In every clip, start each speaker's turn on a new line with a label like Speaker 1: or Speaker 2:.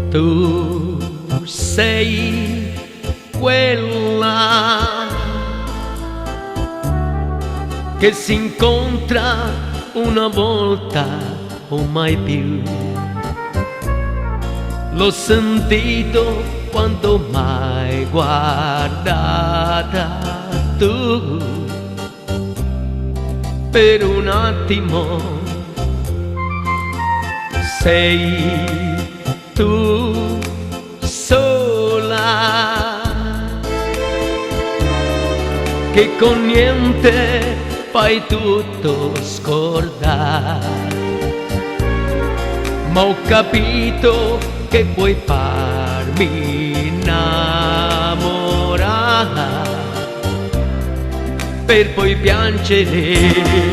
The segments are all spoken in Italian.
Speaker 1: Tu sei quella che si incontra una volta o mai più. L'ho sentito quando m'hai guardata tu. Per un attimo sei tu sola, che con niente fai tutto scordare. Ma ho capito che puoi farmi innamorare per poi piangere.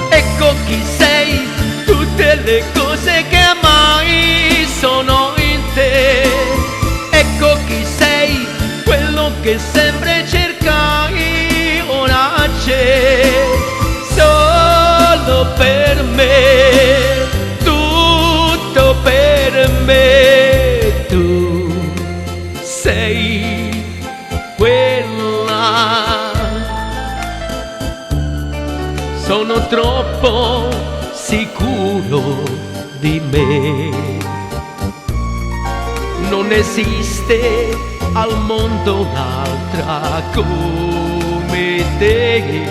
Speaker 1: Ecco chi sei, tutte le cose che mai sono in te. Ecco chi sei, quello che sempre cercai, ora c'è solo per me, tutto per me. Tu sei quella. Sono troppo sicuro di me. Non esiste al mondo un'altra come te,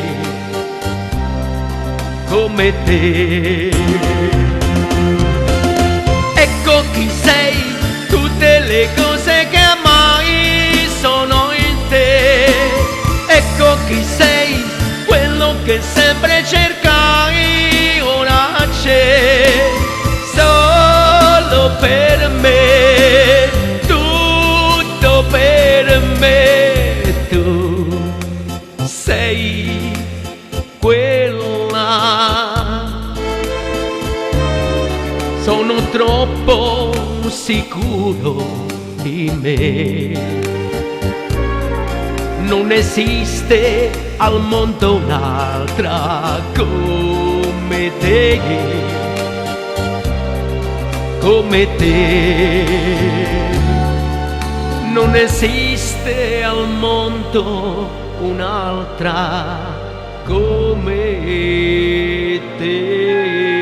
Speaker 1: come te. Ecco chi sei, tutte le cose che mai sono in te. Ecco chi sei, quello che sempre cercai, ora c'è solo per me, tutto per me. Tu sei quella. Sono troppo sicuro di me. Non esiste al mondo un'altra come te, come te. Non esiste al mondo un'altra come te.